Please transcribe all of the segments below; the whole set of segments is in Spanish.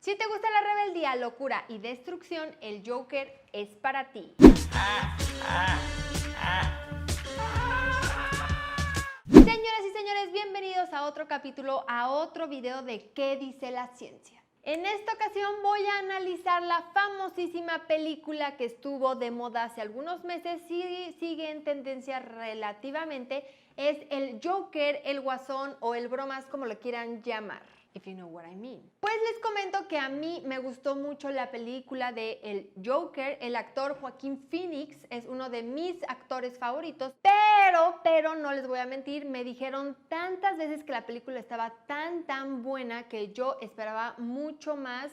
Si te gusta la rebeldía, locura y destrucción, el Joker es para ti. Señoras y señores, bienvenidos a otro capítulo, a otro video de ¿Qué dice la ciencia? En esta ocasión voy a analizar la famosísima película que estuvo de moda hace algunos meses y sigue en tendencia relativamente. Es el Joker, el Guasón o el Bromas, como lo quieran llamar. If you know what I mean. Pues les comento que a mí me gustó mucho la película de El Joker. El actor Joaquín Phoenix es uno de mis actores favoritos, pero no les voy a mentir, me dijeron tantas veces que la película estaba tan buena que yo esperaba mucho más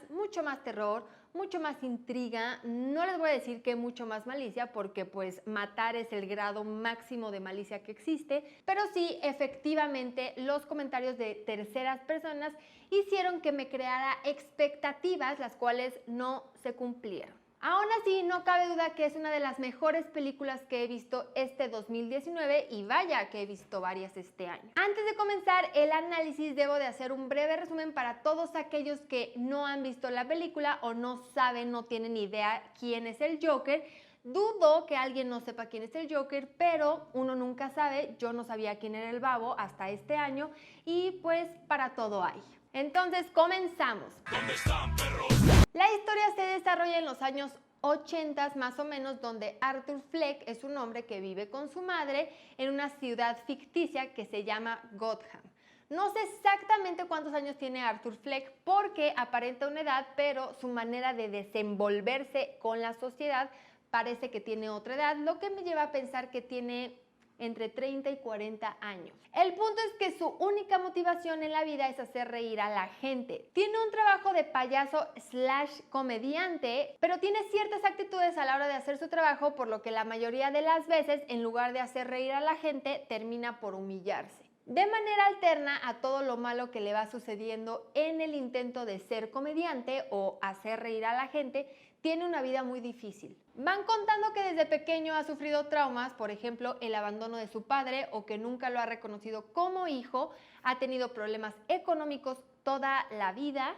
terror, mucho más intriga. No les voy a decir que mucho más malicia, porque pues matar es el grado máximo de malicia que existe, pero sí, efectivamente, los comentarios de terceras personas hicieron que me creara expectativas, las cuales no se cumplieron. Aún así, no cabe duda que es una de las mejores películas que he visto este 2019 y vaya que he visto varias este año. Antes de comenzar el análisis, debo de hacer un breve resumen para todos aquellos que no han visto la película o no saben, no tienen idea quién es el Joker. Dudo que alguien no sepa quién es el Joker, pero uno nunca sabe. Yo no sabía quién era el Babo hasta este año y pues para todo hay. Entonces, comenzamos. ¿Dónde están, perros? La historia se desarrolla en los años 80 más o menos, donde Arthur Fleck es un hombre que vive con su madre en una ciudad ficticia que se llama Gotham. No sé exactamente cuántos años tiene Arthur Fleck porque aparenta una edad, pero su manera de desenvolverse con la sociedad parece que tiene otra edad, lo que me lleva a pensar que tiene entre 30 y 40 años. El punto es que su única motivación en la vida es hacer reír a la gente. Tiene un trabajo de payaso / comediante, pero tiene ciertas actitudes a la hora de hacer su trabajo, por lo que la mayoría de las veces, en lugar de hacer reír a la gente, termina por humillarse. De manera alterna a todo lo malo que le va sucediendo en el intento de ser comediante o hacer reír a la gente, tiene una vida muy difícil. Van contando que desde pequeño ha sufrido traumas, por ejemplo, el abandono de su padre o que nunca lo ha reconocido como hijo, ha tenido problemas económicos toda la vida.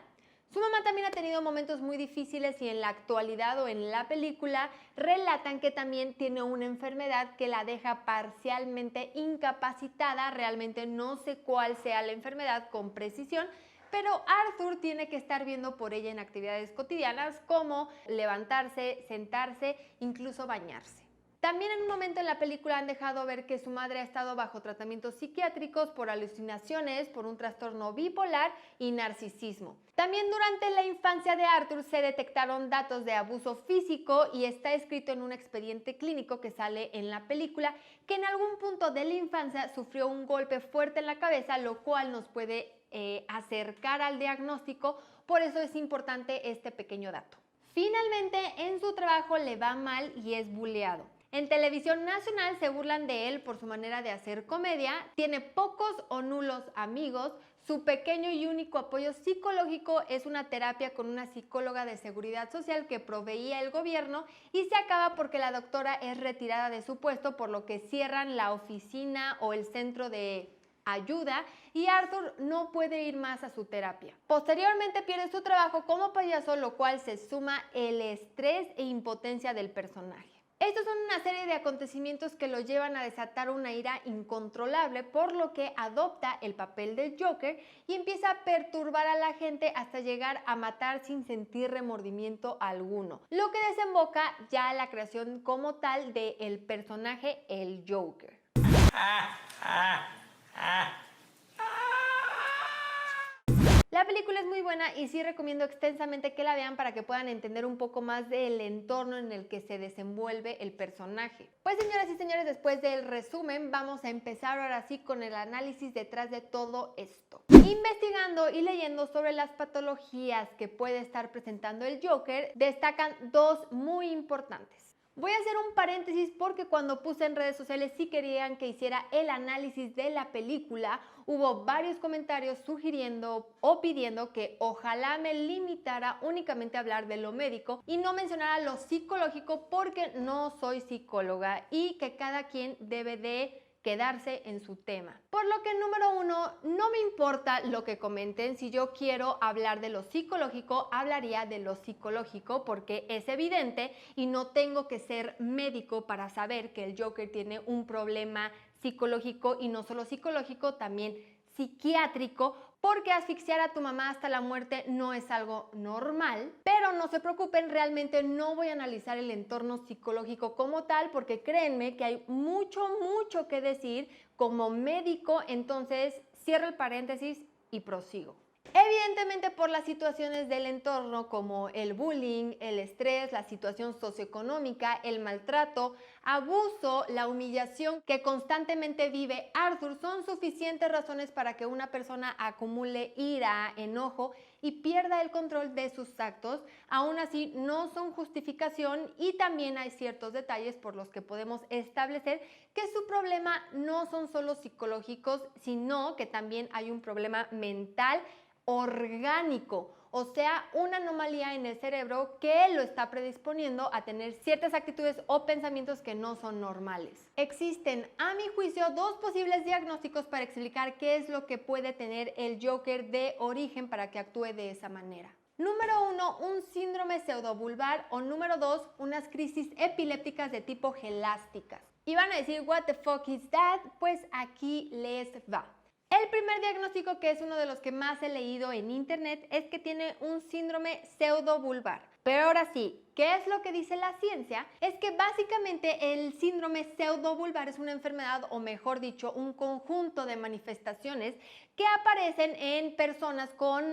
Su mamá también ha tenido momentos muy difíciles y en la actualidad o en la película relatan que también tiene una enfermedad que la deja parcialmente incapacitada. Realmente no sé cuál sea la enfermedad con precisión, pero Arthur tiene que estar viendo por ella en actividades cotidianas como levantarse, sentarse, incluso bañarse. También en un momento en la película han dejado ver que su madre ha estado bajo tratamientos psiquiátricos por alucinaciones, por un trastorno bipolar y narcisismo. También durante la infancia de Arthur se detectaron datos de abuso físico y está escrito en un expediente clínico que sale en la película que en algún punto de la infancia sufrió un golpe fuerte en la cabeza, lo cual nos puede acercar al diagnóstico. Por eso es importante este pequeño dato. Finalmente, en su trabajo le va mal y es buleado. En televisión nacional se burlan de él por su manera de hacer comedia, tiene pocos o nulos amigos, su pequeño y único apoyo psicológico es una terapia con una psicóloga de seguridad social que proveía el gobierno y se acaba porque la doctora es retirada de su puesto, por lo que cierran la oficina o el centro de ayuda y Arthur no puede ir más a su terapia. Posteriormente pierde su trabajo como payaso, lo cual se suma el estrés e impotencia del personaje. Estos son una serie de acontecimientos que lo llevan a desatar una ira incontrolable, por lo que adopta el papel del Joker y empieza a perturbar a la gente hasta llegar a matar sin sentir remordimiento alguno, lo que desemboca ya en la creación como tal del personaje el Joker. La película es muy buena y sí recomiendo extensamente que la vean para que puedan entender un poco más del entorno en el que se desenvuelve el personaje. Pues señoras y señores, después del resumen vamos a empezar ahora sí con el análisis detrás de todo esto. Investigando y leyendo sobre las patologías que puede estar presentando el Joker, destacan dos muy importantes. Voy a hacer un paréntesis porque cuando puse en redes sociales si querían que hiciera el análisis de la película, hubo varios comentarios sugiriendo o pidiendo que ojalá me limitara únicamente a hablar de lo médico y no mencionara lo psicológico, porque no soy psicóloga y que cada quien debe de quedarse en su tema. Por lo que número 1, no me importa lo que comenten. Si yo quiero hablar de lo psicológico, hablaría de lo psicológico porque es evidente y no tengo que ser médico para saber que el Joker tiene un problema psicológico y no solo psicológico, también psiquiátrico, porque asfixiar a tu mamá hasta la muerte no es algo normal. Pero no se preocupen, realmente no voy a analizar el entorno psicológico como tal, porque créanme que hay mucho que decir como médico. Entonces cierro el paréntesis y prosigo. Evidentemente, por las situaciones del entorno como el bullying, el estrés, la situación socioeconómica, el maltrato, abuso, la humillación que constantemente vive Arthur son suficientes razones para que una persona acumule ira, enojo y pierda el control de sus actos. Aún así, no son justificación y también hay ciertos detalles por los que podemos establecer que su problema no son solo psicológicos, sino que también hay un problema mental orgánico, o sea, una anomalía en el cerebro que lo está predisponiendo a tener ciertas actitudes o pensamientos que no son normales. Existen, a mi juicio, dos posibles diagnósticos para explicar qué es lo que puede tener el Joker de origen para que actúe de esa manera. Número 1, un síndrome pseudobulbar, o número 2, unas crisis epilépticas de tipo gelásticas. Y van a decir, what the fuck is that? Pues aquí les va. El primer diagnóstico, que es uno de los que más he leído en internet, es que tiene un síndrome pseudobulbar. Pero ahora sí, ¿qué es lo que dice la ciencia? Es que básicamente el síndrome pseudobulbar es una enfermedad, o mejor dicho, un conjunto de manifestaciones que aparecen en personas con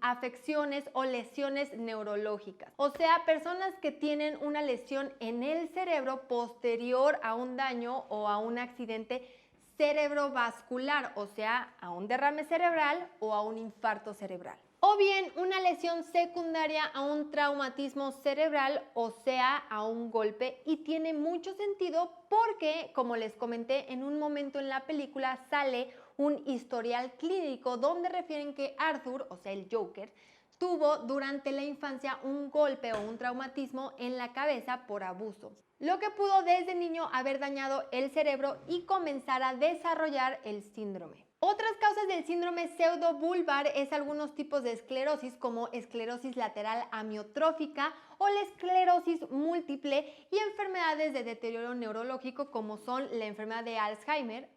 afecciones o lesiones neurológicas. O sea, personas que tienen una lesión en el cerebro posterior a un daño o a un accidente cerebrovascular, o sea, a un derrame cerebral o a un infarto cerebral. O bien una lesión secundaria a un traumatismo cerebral, o sea, a un golpe. Y tiene mucho sentido porque, como les comenté, en un momento en la película sale un historial clínico donde refieren que Arthur, o sea, el Joker, tuvo durante la infancia un golpe o un traumatismo en la cabeza por abuso, lo que pudo desde niño haber dañado el cerebro y comenzar a desarrollar el síndrome. Otras causas del síndrome pseudobulbar es algunos tipos de esclerosis, como esclerosis lateral amiotrófica o la esclerosis múltiple, y enfermedades de deterioro neurológico como son la enfermedad de Alzheimer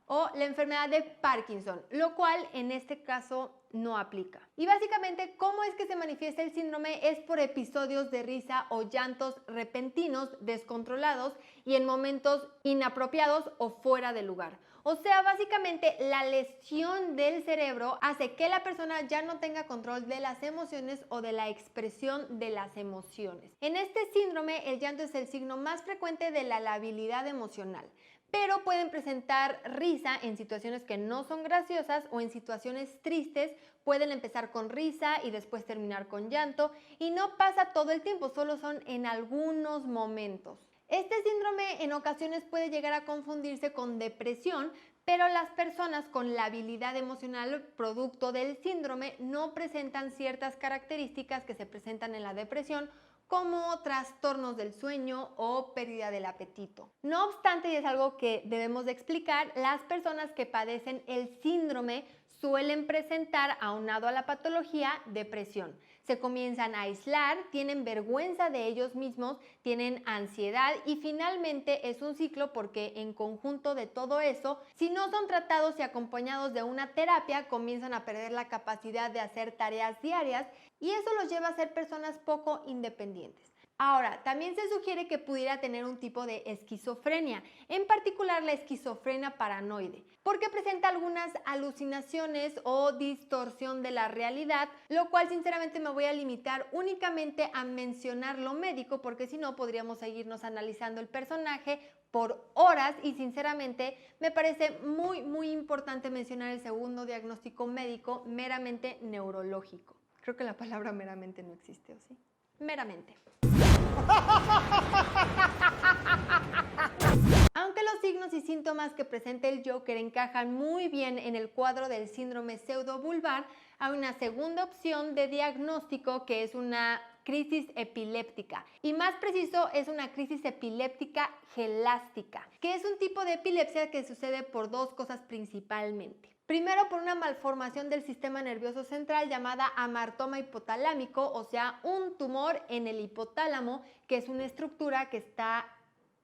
o la enfermedad de Parkinson, lo cual en este caso no aplica. Y básicamente, ¿cómo es que se manifiesta el síndrome? Es por episodios de risa o llantos repentinos, descontrolados y en momentos inapropiados o fuera de lugar. O sea, básicamente la lesión del cerebro hace que la persona ya no tenga control de las emociones o de la expresión de las emociones. En este síndrome, el llanto es el signo más frecuente de la labilidad emocional, pero pueden presentar risa en situaciones que no son graciosas, o en situaciones tristes pueden empezar con risa y después terminar con llanto, y no pasa todo el tiempo, solo son en algunos momentos. Este síndrome en ocasiones puede llegar a confundirse con depresión, pero las personas con labilidad emocional producto del síndrome no presentan ciertas características que se presentan en la depresión, como trastornos del sueño o pérdida del apetito. No obstante, y es algo que debemos de explicar, las personas que padecen el síndrome suelen presentar, aunado a la patología, depresión. Se comienzan a aislar, tienen vergüenza de ellos mismos, tienen ansiedad, y finalmente es un ciclo porque en conjunto de todo eso, si no son tratados y acompañados de una terapia, comienzan a perder la capacidad de hacer tareas diarias, y eso los lleva a ser personas poco independientes. Ahora, también se sugiere que pudiera tener un tipo de esquizofrenia, en particular la esquizofrenia paranoide, porque presenta algunas alucinaciones o distorsión de la realidad, lo cual sinceramente me voy a limitar únicamente a mencionar lo médico, porque si no podríamos seguirnos analizando el personaje por horas, y sinceramente me parece muy importante mencionar el segundo diagnóstico médico, meramente neurológico. Creo que la palabra meramente no existe, ¿o sí? Meramente. Aunque los signos y síntomas que presenta el Joker encajan muy bien en el cuadro del síndrome pseudobulbar, hay una segunda opción de diagnóstico que es una crisis epiléptica. Y más preciso, es una crisis epiléptica gelástica, que es un tipo de epilepsia que sucede por dos cosas principalmente. Primero, por una malformación del sistema nervioso central llamada amartoma hipotalámico, o sea, un tumor en el hipotálamo, que es una estructura que está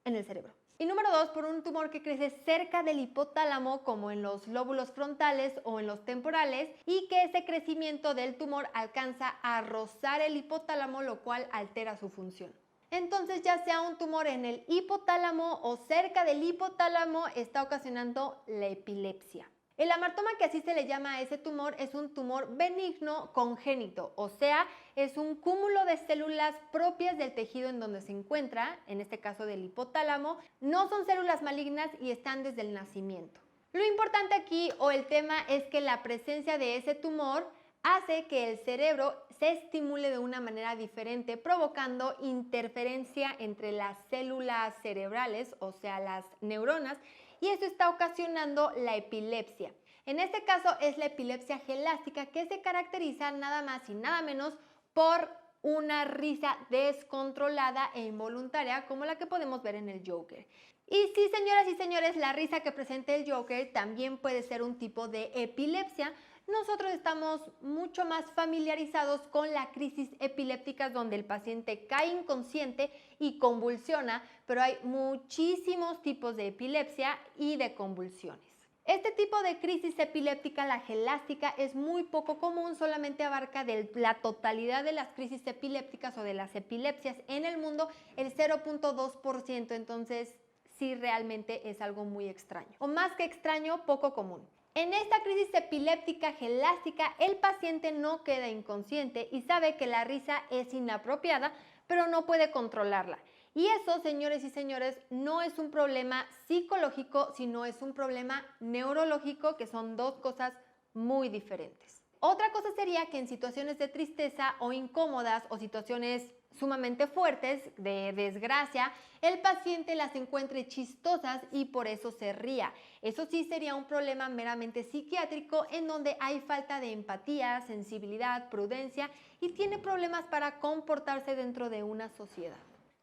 en el cerebro. Y número dos, por un tumor que crece cerca del hipotálamo, como en los lóbulos frontales o en los temporales, y que ese crecimiento del tumor alcanza a rozar el hipotálamo, lo cual altera su función. Entonces, ya sea un tumor en el hipotálamo o cerca del hipotálamo, está ocasionando la epilepsia. El amartoma, que así se le llama a ese tumor, es un tumor benigno congénito, o sea, es un cúmulo de células propias del tejido en donde se encuentra, en este caso del hipotálamo. No son células malignas y están desde el nacimiento. Lo importante aquí, o el tema, es que la presencia de ese tumor hace que el cerebro se estimule de una manera diferente, provocando interferencia entre las células cerebrales, o sea, las neuronas, y eso está ocasionando la epilepsia. En este caso es la epilepsia gelástica, que se caracteriza nada más y nada menos por una risa descontrolada e involuntaria, como la que podemos ver en el Joker. Y sí, señoras y señores, la risa que presenta el Joker también puede ser un tipo de epilepsia. Nosotros estamos mucho más familiarizados con la crisis epiléptica, donde el paciente cae inconsciente y convulsiona, pero hay muchísimos tipos de epilepsia y de convulsiones. Este tipo de crisis epiléptica, la gelástica, es muy poco común, solamente abarca de la totalidad de las crisis epilépticas o de las epilepsias en el mundo el 0.2%, entonces sí, realmente es algo muy extraño, o más que extraño, poco común. En esta crisis epiléptica gelástica, el paciente no queda inconsciente y sabe que la risa es inapropiada, pero no puede controlarla. Y eso, señores y señores, no es un problema psicológico, sino es un problema neurológico, que son dos cosas muy diferentes. Otra cosa sería que en situaciones de tristeza o incómodas o situaciones sumamente fuertes, de desgracia, el paciente las encuentre chistosas y por eso se ría. Eso sí sería un problema meramente psiquiátrico, en donde hay falta de empatía, sensibilidad, prudencia y tiene problemas para comportarse dentro de una sociedad.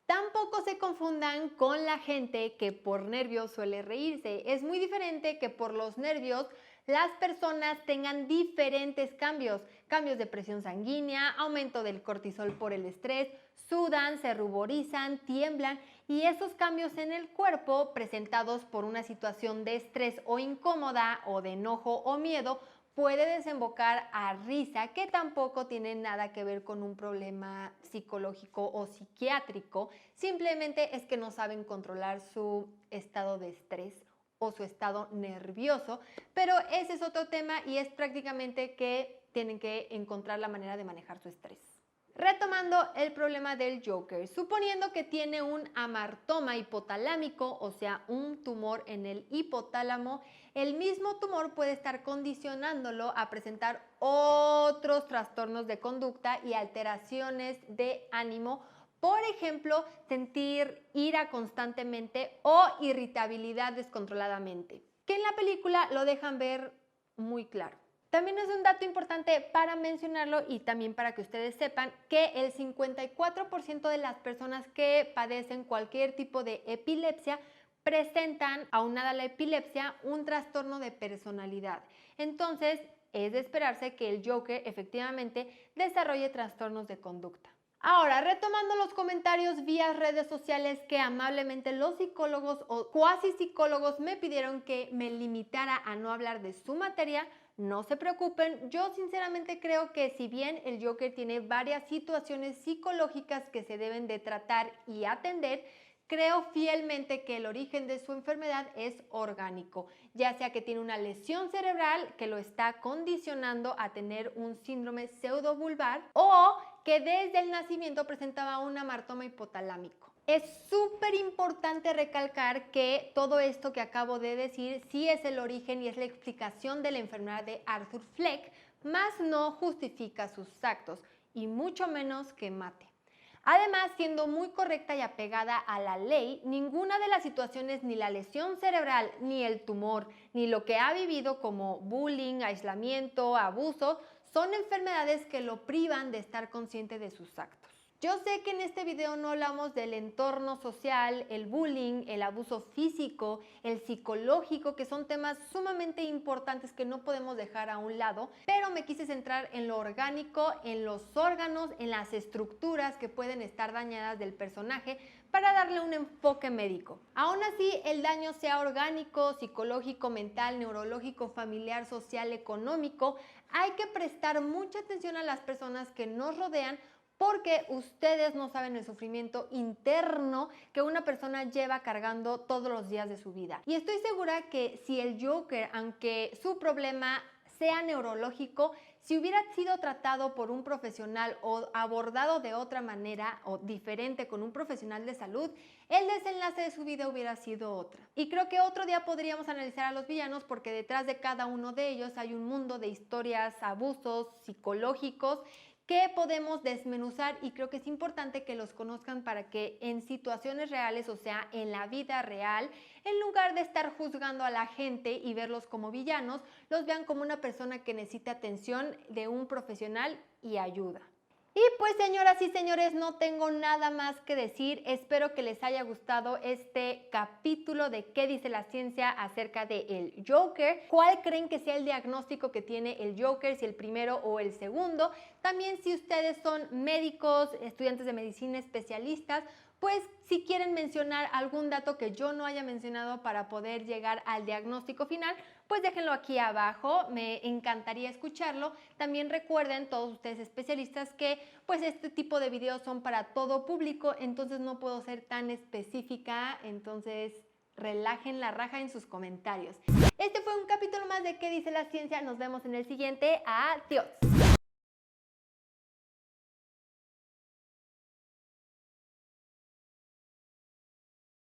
Tampoco se confundan con la gente que por nervios suele reírse. Es muy diferente que por los nervios las personas tengan diferentes cambios de presión sanguínea, aumento del cortisol por el estrés, sudan, se ruborizan, tiemblan, y esos cambios en el cuerpo presentados por una situación de estrés o incómoda o de enojo o miedo puede desembocar a risa, que tampoco tiene nada que ver con un problema psicológico o psiquiátrico, simplemente es que no saben controlar su estado de estrés o su estado nervioso, pero ese es otro tema y es prácticamente que tienen que encontrar la manera de manejar su estrés. Retomando el problema del Joker, suponiendo que tiene un amartoma hipotalámico, o sea, un tumor en el hipotálamo, el mismo tumor puede estar condicionándolo a presentar otros trastornos de conducta y alteraciones de ánimo. Por ejemplo, sentir ira constantemente o irritabilidad descontroladamente, que en la película lo dejan ver muy claro. También es un dato importante para mencionarlo y también para que ustedes sepan que el 54% de las personas que padecen cualquier tipo de epilepsia presentan, aunada a la epilepsia, un trastorno de personalidad. Entonces, es de esperarse que el Joker efectivamente desarrolle trastornos de conducta. Ahora, retomando los comentarios vía redes sociales que amablemente los psicólogos o cuasi psicólogos me pidieron que me limitara a no hablar de su materia, no se preocupen, yo sinceramente creo que si bien el Joker tiene varias situaciones psicológicas que se deben de tratar y atender, creo fielmente que el origen de su enfermedad es orgánico, ya sea que tiene una lesión cerebral que lo está condicionando a tener un síndrome pseudovulvar o que desde el nacimiento presentaba un amartoma hipotalámico. Es súper importante recalcar que todo esto que acabo de decir sí es el origen y es la explicación de la enfermedad de Arthur Fleck, mas no justifica sus actos y mucho menos que mate. Además, siendo muy correcta y apegada a la ley, ninguna de las situaciones, ni la lesión cerebral, ni el tumor, ni lo que ha vivido como bullying, aislamiento, abuso, son enfermedades que lo privan de estar consciente de sus actos. Yo sé que en este video no hablamos del entorno social, el bullying, el abuso físico, el psicológico, que son temas sumamente importantes que no podemos dejar a un lado, pero me quise centrar en lo orgánico, en los órganos, en las estructuras que pueden estar dañadas del personaje para darle un enfoque médico. Aún así, el daño sea orgánico, psicológico, mental, neurológico, familiar, social, económico, hay que prestar mucha atención a las personas que nos rodean porque ustedes no saben el sufrimiento interno que una persona lleva cargando todos los días de su vida. Y estoy segura que si el Joker, aunque su problema sea neurológico, si hubiera sido tratado por un profesional o abordado de otra manera o diferente con un profesional de salud, el desenlace de su vida hubiera sido otra. Y creo que otro día podríamos analizar a los villanos porque detrás de cada uno de ellos hay un mundo de historias, abusos psicológicos que podemos desmenuzar y creo que es importante que los conozcan para que en situaciones reales, o sea, en la vida real, en lugar de estar juzgando a la gente y verlos como villanos, los vean como una persona que necesita atención de un profesional y ayuda. Y pues señoras y señores, no tengo nada más que decir. Espero que les haya gustado este capítulo de ¿Qué dice la ciencia acerca del Joker? ¿Cuál creen que sea el diagnóstico que tiene el Joker? Si el primero o el segundo. También si ustedes son médicos, estudiantes de medicina, especialistas, pues si quieren mencionar algún dato que yo no haya mencionado para poder llegar al diagnóstico final, pues déjenlo aquí abajo, me encantaría escucharlo. También recuerden, todos ustedes especialistas, que pues este tipo de videos son para todo público, entonces no puedo ser tan específica, entonces relajen la raja en sus comentarios. Este fue un capítulo más de ¿Qué dice la ciencia? Nos vemos en el siguiente. Adiós.